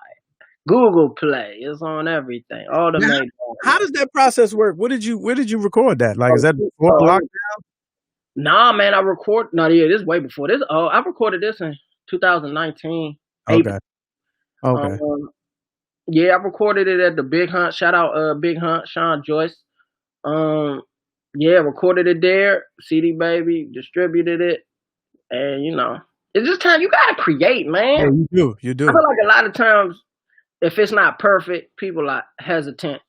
Google Play. It's on everything. All the major. How does that process work? Where did you record that? Like, is that before the lockdown? Nah, man. This is way before this. Oh, I recorded this in 2019. Okay. Yeah, I recorded it at the Big Hunt. Shout out, Big Hunt, Sean Joyce. Yeah, recorded it there. CD Baby distributed it, and it's just time. You gotta create, man. Yeah, you do. I feel like a lot of times, if it's not perfect, people are hesitant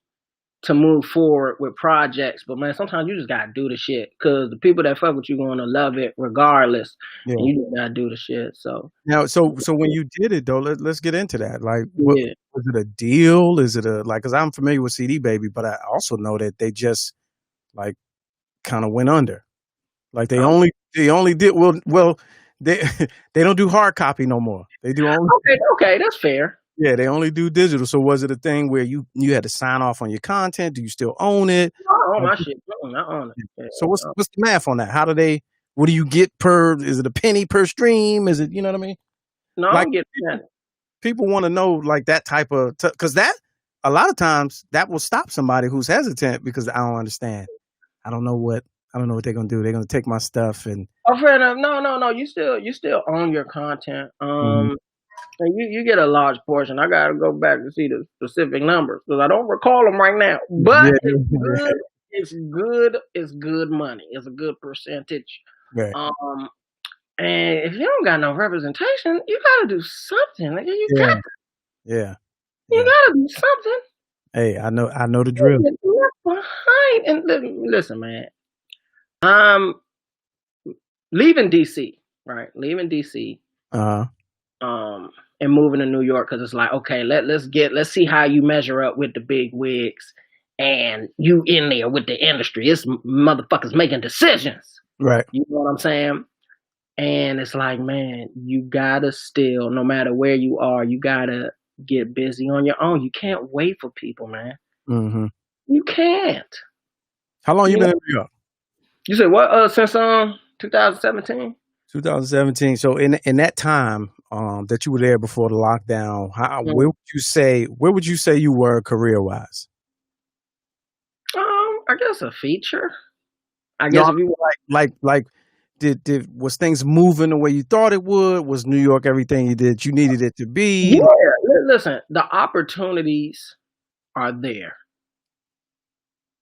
to move forward with projects. But man, sometimes you just gotta do the shit because the people that fuck with you gonna love it regardless. Yeah. And you just gotta do the shit. So now, so when you did it though, let's get into that. Like, was it a deal? Is it because I'm familiar with CD Baby, but I also know that they just like kind of went under. Like they only did well they they don't do hard copy no more. They do only okay, that's fair. Yeah, they only do digital. So was it a thing where you had to sign off on your content? Do you still own it? I own my shit. I own it. Yeah. So what's the math on that? What do you get is it a penny per stream? Is it, you know what I mean? No, I don't get that. People want to know like that type of, because that a lot of times that will stop somebody who's hesitant because I don't understand. I don't know what they're gonna do. They're gonna take my stuff and. Oh, fair enough. No. You still own your content. And you get a large portion. I gotta go back to see the specific numbers because I don't recall them right now. But it's good. It's good money. It's a good percentage. Right. And if you don't got no representation, you gotta do something. Like you gotta do something. Hey, I know the drill. Behind and listen, man. I'm leaving DC, right? Leaving DC. And moving to New York because it's like, okay, let's see how you measure up with the big wigs, and you in there with the industry. It's motherfuckers making decisions, right? You know what I'm saying? And it's like, man, you gotta still, no matter where you are, you gotta get busy on your own. You can't wait for people, man. Mm-hmm. You can't. How long you been in New York? You said what? Since 2017. 2017. So in that time that you were there before the lockdown, where would you say you were career wise? I guess a feature. I guess if you like Was things moving the way you thought it would? Was New York everything you needed it to be? Yeah, listen, the opportunities are there.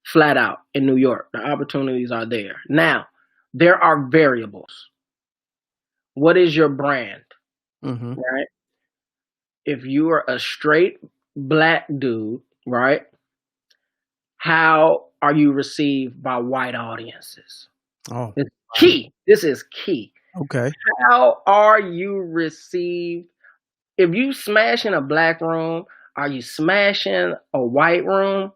Flat out in New York, the opportunities are there. Now, there are variables. What is your brand? Mm-hmm. Right? If you are a straight black dude, right? How are you received by white audiences? Oh, It's key. This is key. okay. How are you received? If you smash in a black room, are you smashing a white room?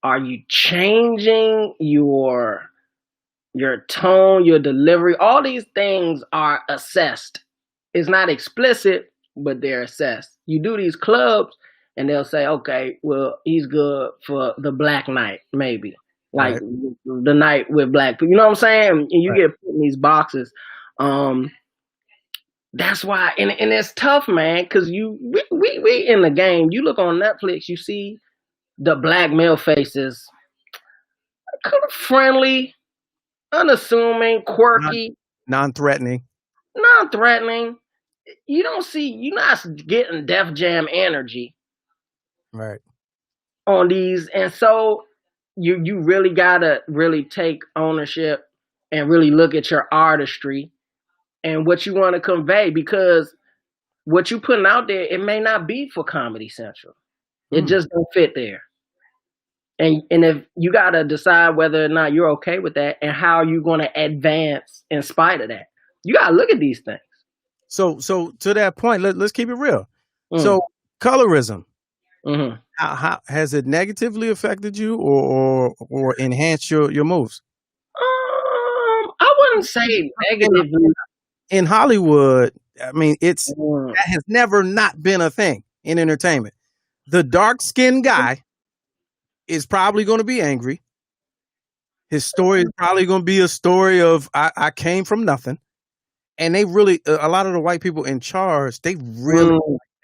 Are you changing your tone, your delivery? All these things are assessed. It's not explicit, but they're assessed. You do these clubs and they'll say, okay, well, he's good for the black night, maybe. Like the night with black people. You know what I'm saying? And you get put in these boxes. That's why, and it's tough, man, because we in the game. You look on Netflix, you see the black male faces, kind of friendly, unassuming, quirky, non-threatening. You're not getting Def Jam energy, right, on these, and so you really gotta really take ownership and really look at your artistry and what you want to convey, because what you putting out there, it may not be for Comedy Central. It just don't fit there. And if you got to decide whether or not you're okay with that and how you're going to advance in spite of that. You got to look at these things. So to that point, let's keep it real. So colorism, how has it negatively affected you or enhanced your moves? I wouldn't say negatively. In Hollywood, I mean, that has never not been a thing in entertainment. The dark-skinned guy is probably going to be angry. His story is probably going to be a story of I came from nothing. And they really, a lot of the white people in charge, they really,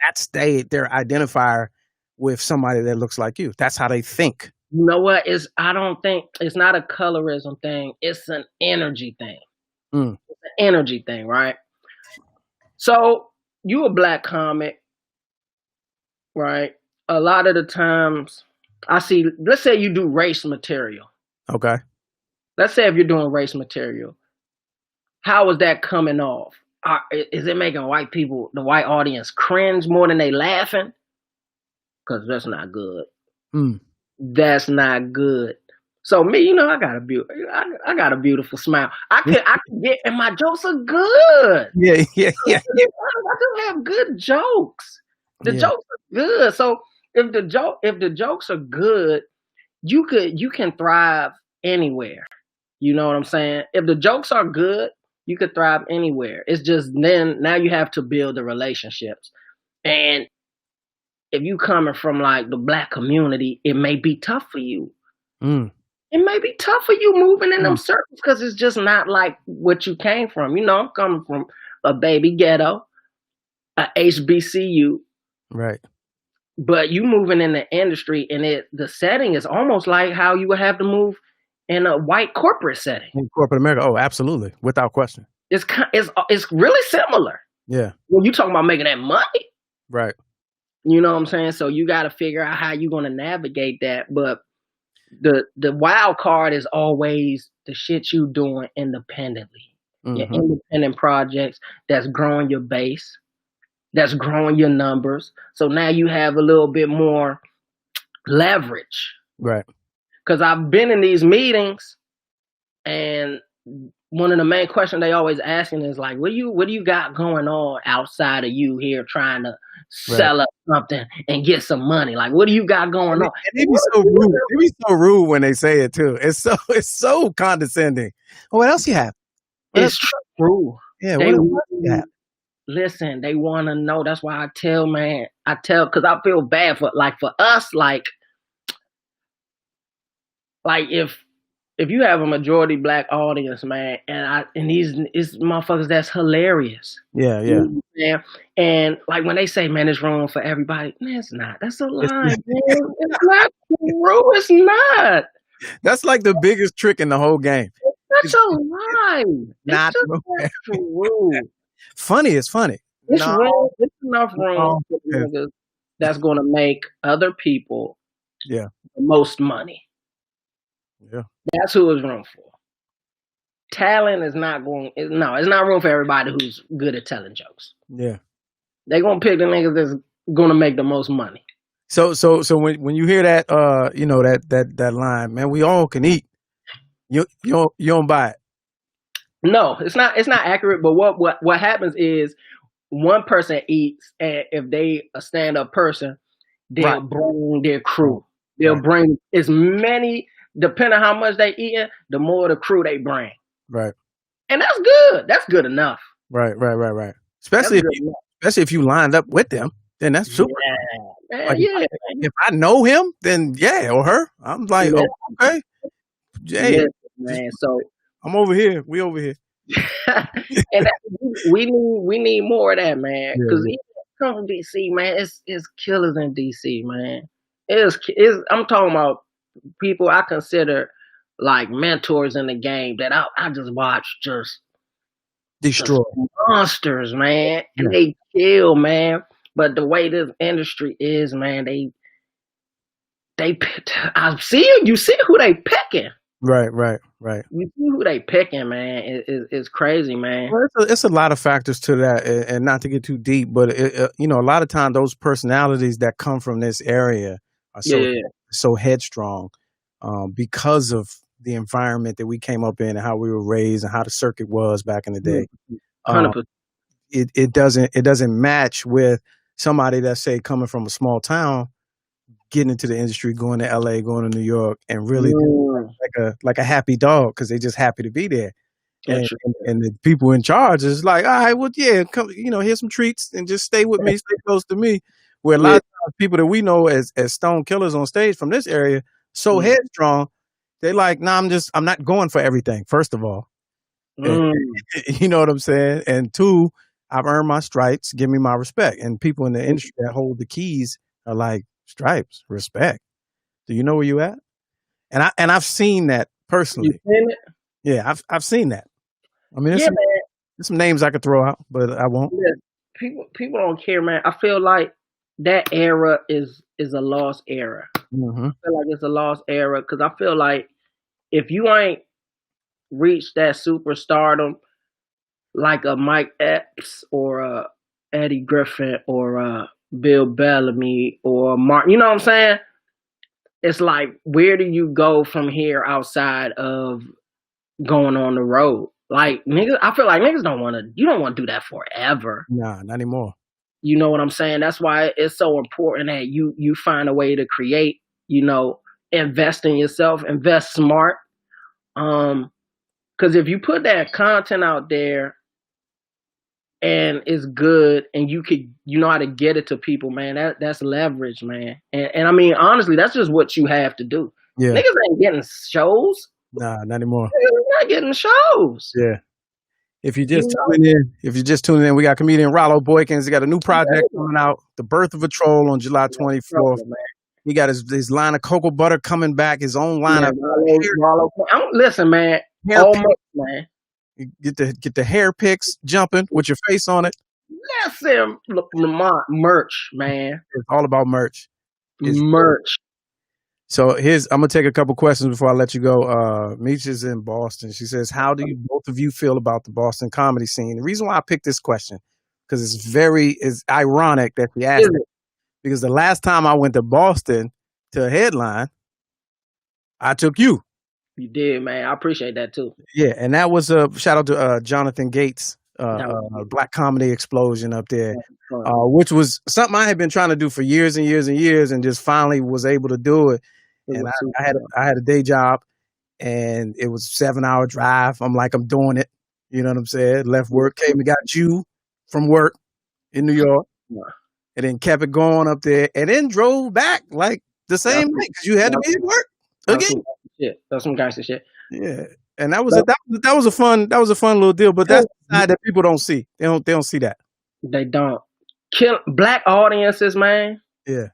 that's their identifier with somebody that looks like you. That's how they think. You know what? I don't think it's not a colorism thing. It's an energy thing. It's an energy thing, right? So you a black comic, right? A lot of the times I see, let's say you do race material. Okay. Let's say if you're doing race material, how is that coming off? Is it making white people, the white audience, cringe more than they laughing? Because that's not good. That's not good. So me, I got a beautiful smile. I can get, and my jokes are good. Yeah. I do have good jokes. The jokes are good. So if the jokes are good, you can thrive anywhere. You know what I'm saying? If the jokes are good, you could thrive anywhere. It's just now you have to build the relationships. And if you coming from like the black community, it may be tough for you. It may be tough for you moving in them circles because it's just not like what you came from. I'm coming from a baby ghetto, a HBCU. Right. But you moving in the industry and the setting is almost like how you would have to move in a white corporate setting. In corporate America. Oh, absolutely. Without question. It's really similar. Yeah. When you talking about making that money. Right. You know what I'm saying? So you got to figure out how you're going to navigate that. But the wild card is always the shit you doing independently. Your independent projects that's growing your base, that's growing your numbers. So now you have a little bit more leverage. Right. Because I've been in these meetings and one of the main questions they always asking is like, what do you got going on outside of you here trying to sell up something and get some money? Like, what do you got going on? They be so rude. They be so rude when they say it too. It's so condescending. What else you have? It's true. Yeah. What else you have? Listen, they want to know. That's why I tell, because I feel bad for us, like if you have a majority black audience, man, and these motherfuckers, that's hilarious. Yeah. And like when they say, man, it's wrong for everybody, man, it's not. That's a lie, man. It's not true. It's not. That's like the biggest trick in the whole game. It's such a lie. It's Not just room. not true. Funny is funny. It's No, room. It's enough room no. for the niggas that's gonna make other people Yeah, the most money. yeah. That's who it's room for. Talent is not going. No, it's not room for everybody who's good at telling jokes. Yeah. They're gonna pick the niggas that's gonna make the most money. So when you hear that that line, man, we all can eat. You don't buy it. No, it's not. It's not accurate. But what happens is one person eats, and if they a stand up person, they'll bring their crew. They'll bring as many, depending on how much they eating, the more the crew they bring. Right. And that's good. That's good enough. Right. Especially if you lined up with them, then that's super. Yeah, man, Like, yeah. if I know him, then yeah, or her, I'm like, Yeah. oh, okay. Hey, Yeah, man. So I'm over here. We over here. and we need more of that, man. Because Yeah. come from DC, man, it's killers in DC, man. It's I'm talking about people I consider like mentors in the game that I just watch just Destroy. monsters, man. And Yeah. they kill, man. But the way this industry is, man, I see you see who they picking. Right. You see who they picking, man. It's crazy, man. Well, it's a lot of factors to that, and not to get too deep, but a lot of times those personalities that come from this area are so headstrong, because of the environment that we came up in and how we were raised and how the circuit was back in the day. 100%. It doesn't match with somebody that's, say, coming from a small town, getting into the industry, going to LA, going to New York, and really like a happy dog because they're just happy to be there. And the people in charge is like, all right, well, yeah, come, here's some treats and just stay with me, stay close to me. Where a lot of times people that we know as stone killers on stage from this area, so headstrong, they're like, nah, I'm not going for everything, first of all. And, you know what I'm saying? And two, I've earned my stripes, give me my respect. And people in the industry that hold the keys are like, stripes, respect. Do you know where you at? And I've seen that personally. You seen it? Yeah, I've seen that. I mean, there's some names I could throw out, but I won't. Yeah. People don't care, man. I feel like that era is a lost era. Mm-hmm. I feel like it's a lost era because I feel like if you ain't reached that superstardom like a Mike Epps or a Eddie Griffin or a Bill Bellamy or Martin, you know what I'm saying? It's like, where do you go from here outside of going on the road? Like, niggas, I feel like niggas you don't want to do that forever. Nah, not anymore. You know what I'm saying? That's why it's so important that you find a way to create, invest in yourself, invest smart. Because if you put that content out there and it's good and you know how to get it to people, man, that's leverage, man. And I mean, honestly, that's just what you have to do. Yeah. Niggas ain't getting shows. Nah, not anymore. Niggas not getting shows. Yeah. If you're just tuning in, we got comedian Rollo Boykins. He got a new project coming out, The Birth of a Troll, on July 24th. He got his line of cocoa butter coming back, his own line of Rollo. Listen, man. Man. Get the hair pics jumping with your face on it. Listen, Lamont, merch, man. It's all about merch. Merch. So I'm gonna take a couple questions before I let you go. Meech is in Boston. She says, how do you both of you feel about the Boston comedy scene? The reason why I picked this question, because it's ironic that she asked it, because the last time I went to Boston to a headline, I took you. You did, man. I appreciate that too. Yeah, and that was a shout out to Jonathan Gates, Black Comedy Explosion up there, which was something I had been trying to do for years and years and years, and just finally was able to do it. And I had a day job, and it was a 7-hour drive. I'm like, I'm doing it. You know what I'm saying? Left work, came and got you from work in New York, and then kept it going up there, and then drove back like the same night because you had to be at work again. That's some gangster shit. Yeah, and that was a fun little deal. But that's the side that people don't see. They don't see that. They don't. Kill black audiences, man. Yeah,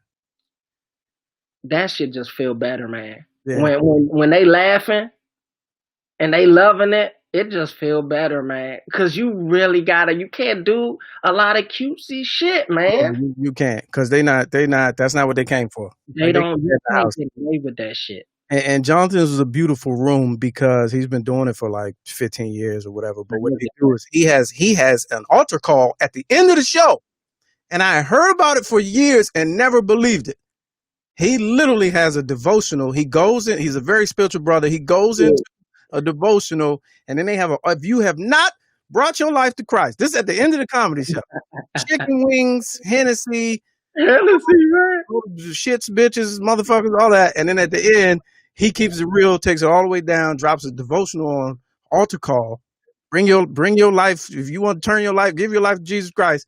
that shit just feel better, man. Yeah. When they laughing, and they loving it, it just feel better, man. Cause you really you can't do a lot of cutesy shit, Yeah, man. you can't because they not. That's not what they came for. They Like they don't, came you at the can't house. get away with that shit. And Jonathan's was a beautiful room because he's been doing it for like 15 years or whatever. But what Look he at do is he has an altar call at the end of the show, and I heard about it for years and never believed it. He literally has a devotional. He goes in. He's a very spiritual brother. He goes into a devotional, and then they have a. If you have not brought your life to Christ, this is at the end of the comedy show. Chicken wings, Hennessy, Hennessy, man. shits, bitches, motherfuckers, all that. And then at the end, he keeps it real, takes it all the way down, drops a devotional on altar call. Bring your life. If you want to turn your life, give your life to Jesus Christ.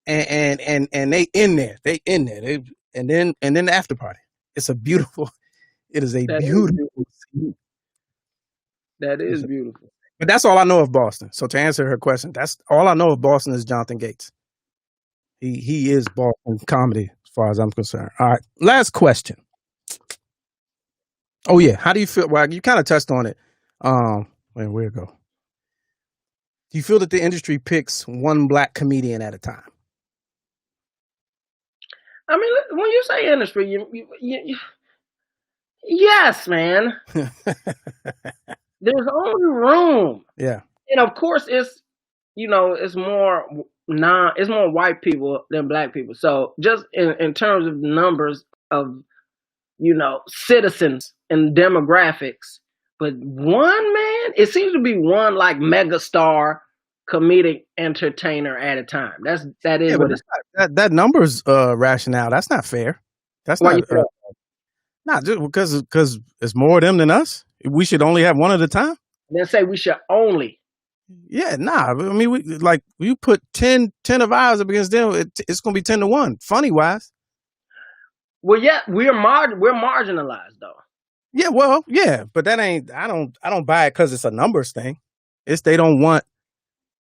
And they in there. They in there. And then the after party. It's a beautiful, it is a That is beautiful scene. That is beautiful. But that's all I know of Boston. So to answer her question, that's all I know of Boston is Jonathan Gates. He is Boston comedy as far as I'm concerned. All right. Last question. Oh yeah. How do you feel? Well, you kind of touched on it. Where'd it go? Do you feel that the industry picks one black comedian at a time? I mean, when you say industry, yes, man. There's only room. Yeah. And of course, it's more it's more white people than black people. So just in terms of numbers of citizens and demographics, but one man, it seems to be one like megastar comedic entertainer at a time. That is what it's. That numbers rationale. That's not fair. That's Why not. Not just because it's more of them than us. We should only have one at a time. Then say we should only. Yeah, nah. I mean, you put 10 of ours up against them, it's gonna be 10-1. Funny wise. Well, yeah, we're marginalized though. Yeah, well, yeah, but that ain't. I don't buy it because it's a numbers thing. It's they don't want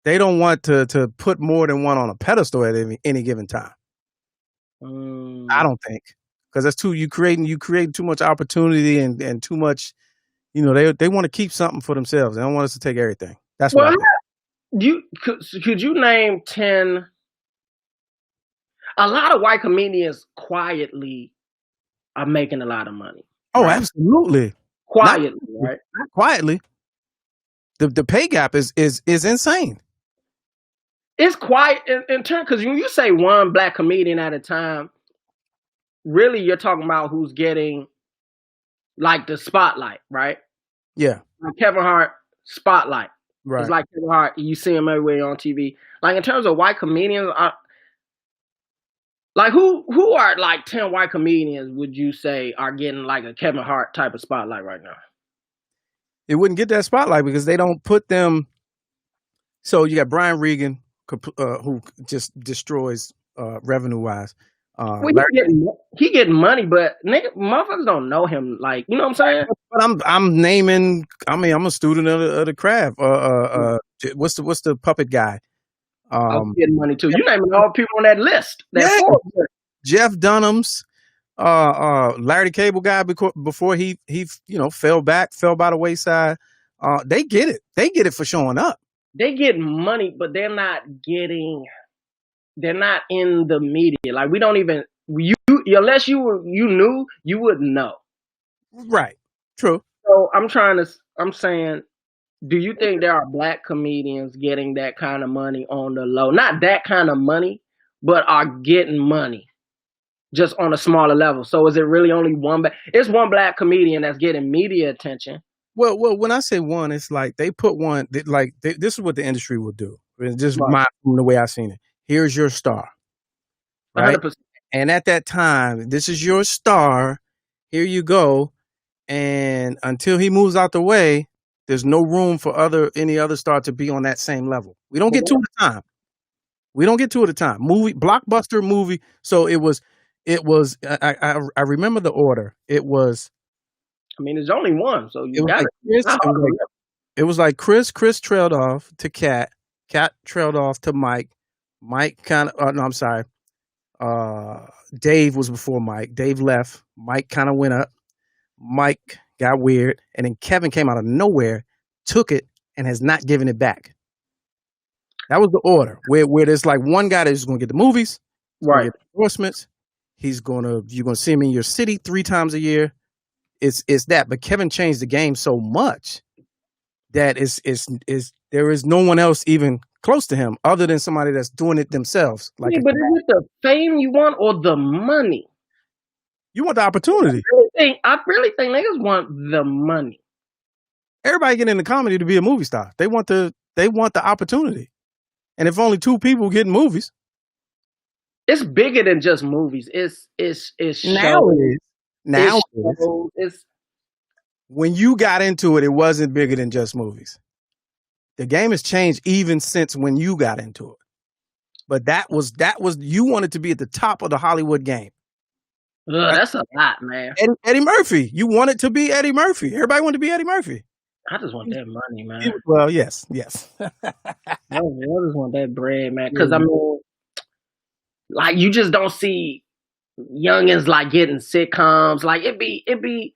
to put more than one on a pedestal at any given time. I don't think because that's you create too much opportunity and too much. They want to keep something for themselves. They don't want us to take everything. That's what. Could you name 10? A lot of white comedians quietly are making a lot of money. Oh, right? Absolutely. Quietly, right? Not quietly. The pay gap is insane. It's quiet in turn because when you say one black comedian at a time, really you're talking about who's getting like the spotlight, right? Yeah. Like Kevin Hart spotlight. Right. It's like Kevin Hart, you see him everywhere on TV. Like in terms of white comedians, like who are like 10 white comedians would you say are getting like a Kevin Hart type of spotlight right now? It wouldn't get that spotlight because they don't put them. So you got Brian Regan, who just destroys revenue wise. Well, he getting money, but motherfuckers don't know him. Like, you know what I'm saying? But I'm naming. I mean, I'm a student of the craft. What's the puppet guy? Getting money too. You naming all the people on that list. Jeff Dunham's, Larry the Cable Guy before he fell by the wayside. They get it. They get it for showing up. They get money, but they're not in the media. Like we don't even unless you knew, you wouldn't know. Right. True. So I'm saying, do you think there are black comedians getting that kind of money on the low? Not that kind of money, but are getting money just on a smaller level. So is it really only one? It's one black comedian that's getting media attention. Well, when I say one, it's like they put one. This is what the industry will do. It's just from the way I've seen it. Here's your star, right? 100%. And at that time, this is your star. Here you go. And until he moves out the way, there's no room for any other star to be on that same level. We don't get two at a time. Blockbuster movie. So it was. I remember the order. It was. I mean, there's only one, so you got it. It was like Chris trailed off to Cat trailed off to Mike. Mike kind of. No, I'm sorry. Dave was before Mike. Dave left. Mike kind of went up. Mike got weird, and then Kevin came out of nowhere took it and has not given it back. That was the order. Where there's like one guy that's going to get the movies, Right. get endorsements. You're gonna see him in your city 3 times a year. It's that. But Kevin changed the game so much that is there is no one else even close to him other than somebody that's doing it themselves. Like Yeah, but is it the fame you want or the money? you want the opportunity. I really think niggas want the money. Everybody get into comedy to be a movie star. They want the opportunity. And if only 2 people getting movies, It's bigger than just movies. It's now shows. it is. Now It's it is. shows. It's When you got into it, it wasn't bigger than just movies. The game has changed even since when you got into it. But that was you wanted to be at the top of the Hollywood game. that's a lot, man. Eddie Murphy. You wanted to be Eddie Murphy. Everybody wanted to be Eddie Murphy. I just want that money, man. Well, yes. I just want that bread, man. Because I mean, like you just don't see youngins like getting sitcoms. Like it be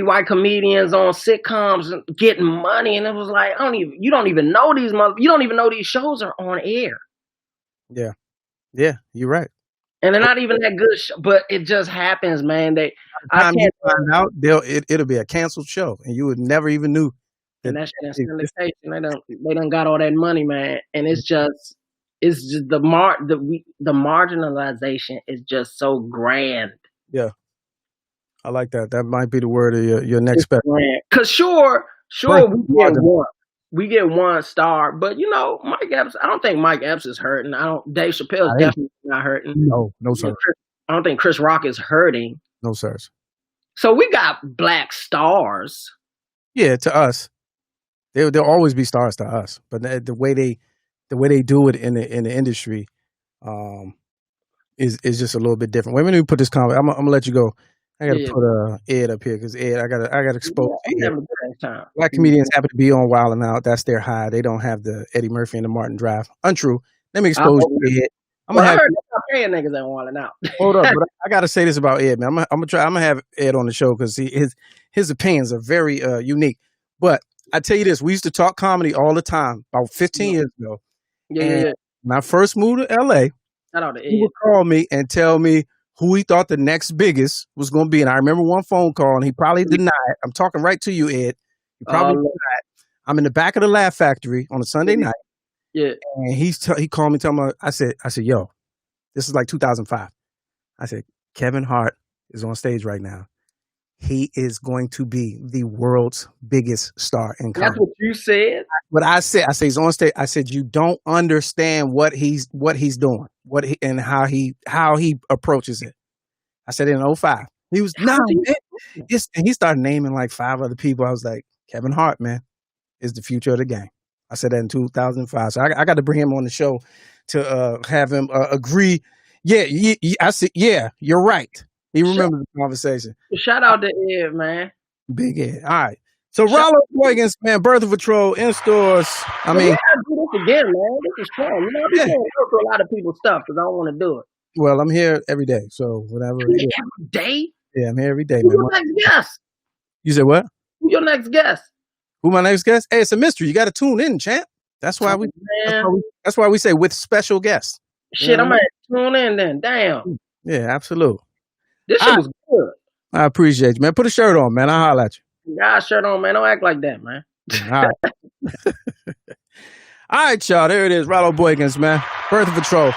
white comedians on sitcoms getting money, and it was like you don't even know these you don't even know these shows are on air. Yeah, you're right. And they're not even that good, but it just happens, man. I can't find out it'll be a canceled show, and you would never even knew. And that shit is syndication. They done got all that money, man. And it's just the marginalization is just so grand. Yeah, I like that. That might be the word of your next special. Because sure, we get one star, but you know, Mike Epps. I don't think Mike Epps is hurting. Dave Chappelle's definitely not hurting. No, sir. I don't think Chris Rock is hurting. No, sir. So we got black stars. Yeah, to us, they'll always be stars to us. But the way they do it in the industry, is just a little bit different. Wait a minute, let me put this comment. I'm gonna let you go. I gotta put Ed up here because Ed, I gotta expose Ed. Black comedians happen to be on Wild 'N Out. That's their high. They don't have the Eddie Murphy and the Martin Drive. Untrue. Let me expose you, Ed. I'm gonna paying niggas that Wild 'N Out. Hold up, but I gotta say this about Ed, man. I'm gonna have Ed on the show because his opinions are very unique. But I tell you this, we used to talk comedy all the time about 15 years ago. Yeah. When I first moved to LA, he would call me and tell me who he thought the next biggest was going to be. And I remember one phone call, and he probably denied. I'm talking right to you, Ed. He probably denied. I'm in the back of the Laugh Factory on a Sunday night. Yeah. And he called me, telling me, I said, yo, this is like 2005. I said, Kevin Hart is on stage right now. He is going to be the world's biggest star in comedy. That's what you said? What I said he's on stage. I said, you don't understand what he's doing, and how he approaches it. I said in 2005. He was and he started naming like 5 other people. I was like, Kevin Hart, man, is the future of the game. I said that in 2005. So I got to bring him on the show to have him agree. Yeah, I said, yeah, you're right. He remembers the conversation. Shout out to Ed, man. Big Ed. All right. So Rollo Boykins, man, Birth of Patrol in stores. I mean, we gotta do this again, man. This is fun. You know, I be saying no to a lot of people's stuff because I don't want to do it. Well, I'm here every day, so whatever. Every day? Yeah, I'm here every day, Who's man. your next guest? You said what? Who's your next guest? Who my next guest? Hey, it's a mystery. You got to tune in, champ. That's why that's why we say with special guests. Shit, I'm gonna tune in then. Damn. Yeah, absolutely. This shit was good. I appreciate you, man. Put a shirt on, man. I'll holler at you. Got a shirt on, man. Don't act like that, man. All right. All right, y'all. There it is. Rollo Boykins, man. Birth of Patrol. All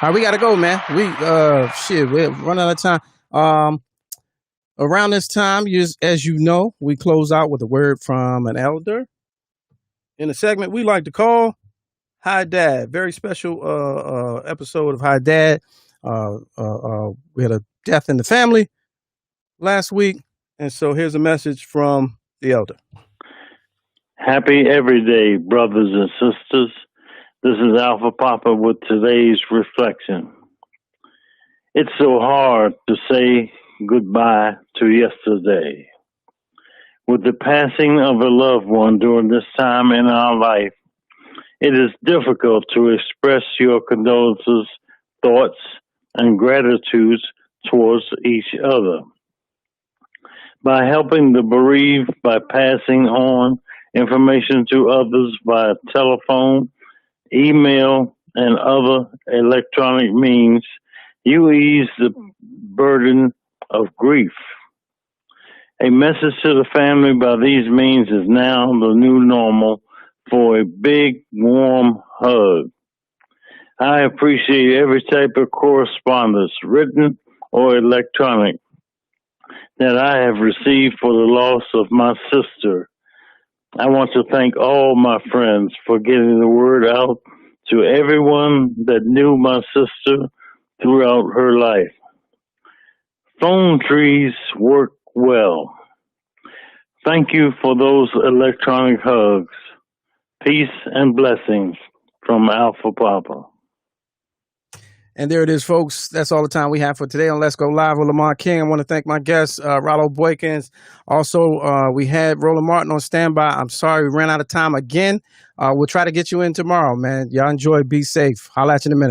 right, we got to go, man. We're running out of time. Around this time, as you know, we close out with a word from an elder in a segment we like to call Hi Dad. Very special episode of Hi Dad. We had a death in the family last week, and so here's a message from the elder. Happy every day, brothers and sisters. This is Alpha Papa with today's reflection. It's so hard to say goodbye to yesterday. With the passing of a loved one during this time in our life, it is difficult to express your condolences, thoughts, and gratitudes towards each other. by helping the bereaved by passing on information to others via telephone, email, and other electronic means. You ease the burden of grief. A message to the family by these means is now the new normal for a big, warm hug. I appreciate every type of correspondence, written or electronic, that I have received for the loss of my sister. I want to thank all my friends for getting the word out to everyone that knew my sister throughout her life. Phone trees work well. Thank you for those electronic hugs. Peace and blessings from Alpha Papa. And there it is, folks. That's all the time we have for today on Let's Go Live with Lamont King. I want to thank my guest, Rollo Boykins. Also, we had Roland Martin on standby. I'm sorry we ran out of time again. We'll try to get you in tomorrow, man. Y'all enjoy. Be safe. Holla at you in a minute.